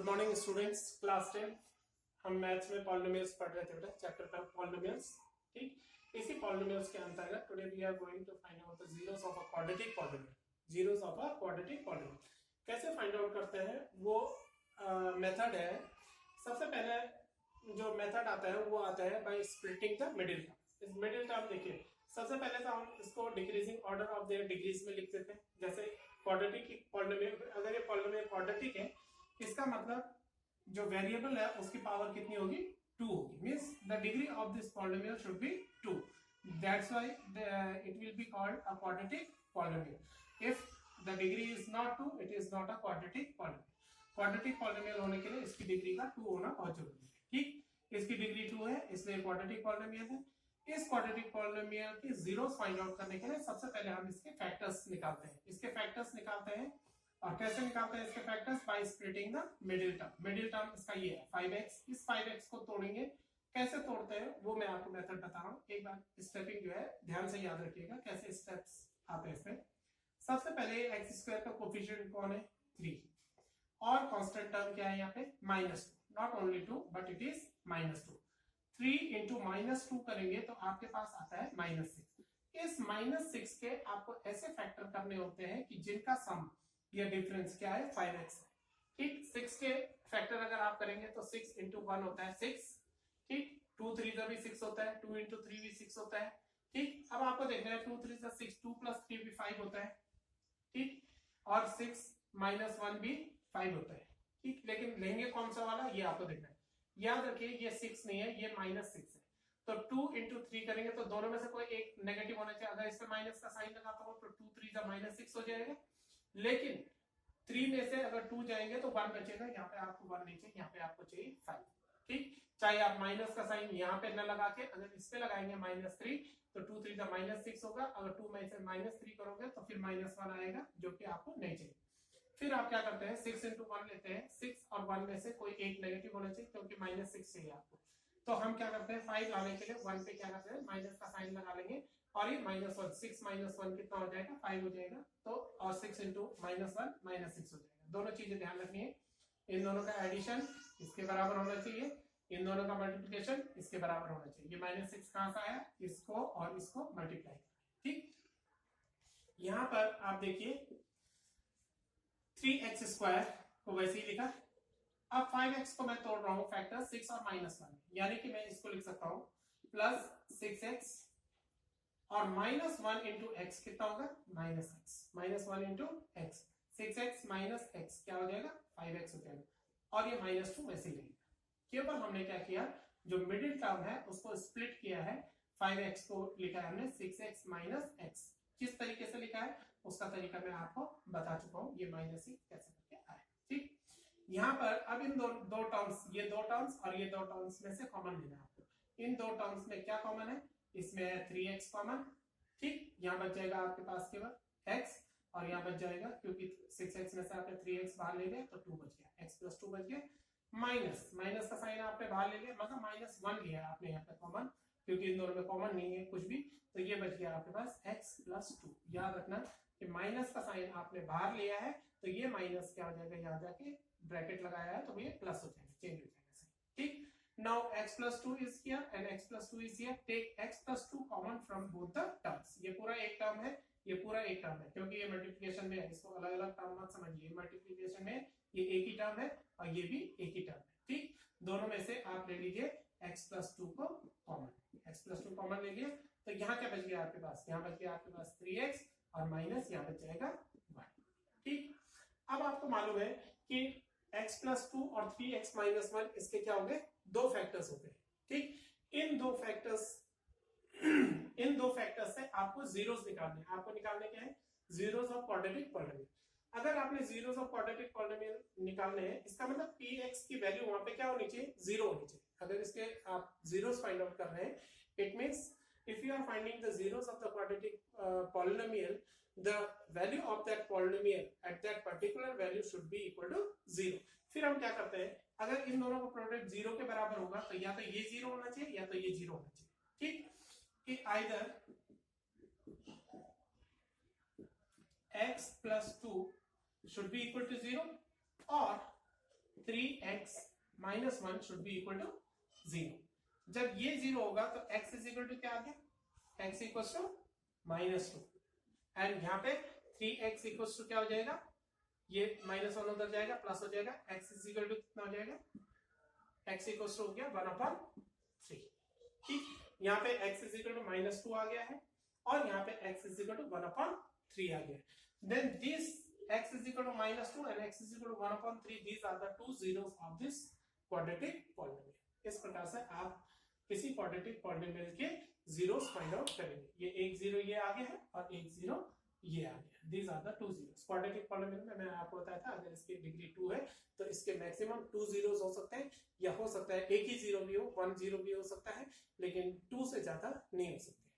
Good morning students, class 10। हम maths में polynomials पढ़ रहे थे बेटा, चैप्टर पर पॉलिनोमियल्स। ठीक, इसी पॉलिनोमियल्स के अंतर्गत today we are going to find out the zeros of a quadratic polynomial. Zeros of a quadratic polynomial कैसे फाइंड आउट करते हैं, वो मेथड है। सबसे पहले जो मेथड आता है वो आता है by splitting the middle term. इस मिडिल टर्म देखिए, सबसे पहले तो हम इसको decreasing order of their degrees में लिख देते हैं। जैसे क्वाड्रेटिक पॉलिनोमियल, अगर ये पॉलिनोमियल क्वाड्रेटिक है, इसका मतलब जो वेरिएबल है उसकी पावर कितनी होगी, 2 होगी। Means the degree of this polynomial should be 2। That's why it will be called a quadratic polynomial. If the degree is not 2, it is not a quadratic polynomial. Quadratic polynomial होने के लिए इसकी degree का 2 होना बहुत जरूरी है। ठीक, इसकी डिग्री 2 है, इसलिए क्वाड्रेटिक पॉलिनोमियल है। इस क्वाड्रेटिक पॉलिनोमियल के जीरोस फाइंड आउट करने के लिए सबसे पहले हम इसके फैक्टर्स निकालते हैं। इसके फैक्टर्स निकालते हैं, और कैसे निकालते हैं इसके factors? By splitting the middle term. Middle term इसका ये है 5x। इस 5x को तोड़ेंगे। कैसे तोड़ते हैं वो मैं आपको मेथड बता रहा हूँ। एक बार स्टेपिंग जो है ध्यान से याद रखिएगा, कैसे स्टेप्स आते हैं इसमें। सबसे पहले x स्क्वायर का कोफिशिएंट कौन है? 3। और कांस्टेंट टर्म क्या है यहाँ पे? -2। Not only 2 but it is -2। 3 into -2 करेंगे तो आपके पास आता है -6। इस -6 के आपको ऐसे फैक्टर करने होते हैं कि जिनका सम या डिफरेंस क्या है? 5x। ठीक, 6 के फैक्टर अगर आप करेंगे तो 6 इंटू 1 होता है 6। ठीक, 2 3 भी 6 होता है, 2 इंटू 3 भी 6 होता है। ठीक, अब आपको देखना है 2 3 6, 2 प्लस 3 भी 5 होता है। ठीक, और 6 माइनस 1 भी 5 होता है। ठीक, लेकिन लेंगे कौन सा वाला, ये आपको देखना है। याद रखिए ये 6 नहीं है, ये -6 है। तो 2 इंटू 3 करेंगे तो दोनों में से कोई एक नेगेटिव होना चाहिए। अगर इसमें माइनस का साइन लगाता हूं तो 2 3 -6 हो जाएगा। लेकिन 3 में से अगर 2 जाएंगे तो 1 बचेगा। यहाँ पे आपको 1 नहीं चाहिए, यहाँ पे आपको चाहिए 5। ठीक, चाहे आप माइनस का साइन यहाँ पे न लगा के अगर इस पे लगाएंगे -3 तो 2 3 -6 होगा। अगर 2 में से -3 करोगे तो फिर -1 आएगा, जो कि आपको नहीं चाहिए। फिर आप क्या करते हैं, 6 इंटू 1 लेते हैं। 6 और 1 में से कोई एक नेगेटिव होना चाहिए, क्योंकि -6 चाहिए आपको। तो हम क्या करते हैं, 5 लाने के लिए 1 पे क्या करते हैं, माइनस का साइन लगा लेंगे। और ये -1, 6 माइनस 1 कितना हो जाएगा? 5 हो जाएगा। तो और 6 इंटू -1 -6 हो जाएगा। दोनों चीजें ध्यान रखनी है। इन दोनों का एडिशन इसके बराबर होना चाहिए, इन दोनों का मल्टीप्लिकेशन इसके बराबर होना चाहिए। ये -6 कहां से आया? इसको और इसको मल्टीप्लाई। ठीक, यहां पर आप देखिए 3x स्क्वायर को वैसे ही लिखा। अब 5x को मैं तोड़ रहा हूं फैक्टर 6 और -1, यानी कि मैं इसको लिख सकता हूं प्लस 6x और -1 इंटू एक्स कितना होगा? -x। -1 into x, 6x minus x क्या हो जाएगा? 5x हो जाएगा। और ये -2 वैसे ही रहेगा। केवल हमने क्या किया, जो मिडिल टर्म है उसको स्प्लिट किया है। 5x को लिखा है हमने 6x माइनस x। किस तरीके से लिखा है उसका तरीका मैं आपको बता चुका हूं, ये -6 कैसे करके आए। ठीक, यहाँ पर अब इन दो टर्म्स, ये दो टर्म्स और ये दो टर्म्स में से कॉमन लेना है आपको। इन दो टर्म्स में क्या कॉमन है? इसमें है 3x कॉमन। ठीक, यहाँ बच जाएगा आपके पास केवल x, और यहाँ बच जाएगा क्योंकि 6x में से आपने 3x बाहर ले लिया तो 2 बच गया, x प्लस 2 बच गया। माइनस का साइन आपने बाहर ले लिया, मतलब -1 लिया आपने यहाँ पे कॉमन, क्योंकि इन दोनों में कॉमन नहीं है कुछ भी। तो ये बच गया आपके पास x प्लस 2। याद रखना कि माइनस का साइन आपने बाहर लिया है तो ये माइनस क्या हो जाएगा, यहाँ जाके ब्रैकेट लगाया है तो ये प्लस हो जाएगा, चेंज हो जाएगा साइन। ठीक, now x plus 2 is here and x plus 2 is here. Take x plus 2 common from both the terms. ये पूरा एक टर्म है, ये पूरा एक टर्म है, क्योंकि ये मल्टीप्लिकेशन में है। इसको अलग अलग टर्म मत समझिए, मल्टीप्लिकेशन में ये एक ही टर्म है और ये भी एक ही टर्म है। ठीक, दोनों में से आप ले लीजिए x plus 2 को कॉमन। x plus 2 कॉमन ले लिए तो यहाँ क्या बच गया आपके पास? यहाँ बच गया आपके पास 3x और माइनस यहाँ बच जाएगा 1। ठीक, अब आपको मालूम है कि x प्लस 2 और 3x माइनस 1 इसके क्या हो गए? दो फैक्टर्स हो गए। ठीक, इन दो फैक्टर्स से आपको जीरोस निकालने हैं। आपको निकालने क्या है? Zeros of quadratic polynomial. अगर आपने जीरोस ऑफ क्वाड्रेटिक पॉलिनोमियल निकालने हैं, इसका मतलब px की वैल्यू वहां पे क्या होनी चाहिए? 0 होनी चाहिए। अगर इसके आप जीरोस फाइंड आउट कर रहे हैं, it means if you are finding the zeros of the quadratic polynomial, the value of that polynomial at that particular value should be equal to 0. फिर हम क्या करते हैं, अगर इन दोनों का प्रोडक्ट 0 के बराबर होगा तो या तो ये 0 होना चाहिए या तो ये 0 होना चाहिए। ठीक, कि either x plus 2 should be equal to 0 or 3x minus 1 should be equal to 0. जब ये 0 होगा तो x is equal to क्या आ गया, x equals to -2 एंड यहाँ पे 3x equals to क्या हो जाएगा, ये -1 उधर जाएगा प्लस हो जाएगा, x is equal to कितना हो जाएगा, x equals to हो गया 1/3. ठीक, यहाँ पे x is equal to -2 आ गया है और यहाँ पे x is equal to 1/3 आ गया. Then this x is equal to -2 and x is equal to 1/3. These are the two zeros of this quadratic polynomial. इस प्रकार से आप किसी quadratic polynomial के zeros find out करेंगे. ये एक जीरो ये आगे है और एक जीरो ये आगे है. These are the two zeros. Quadratic polynomial में मैंने आपको बताया था अगर इसकी डिग्री 2 है तो इसके मैक्सिमम 2 zeros हो सकते हैं, या हो सकता है एक ही जीरो भी हो, 1 जीरो भी हो सकता है, लेकिन 2 से ज्यादा नहीं हो सकते.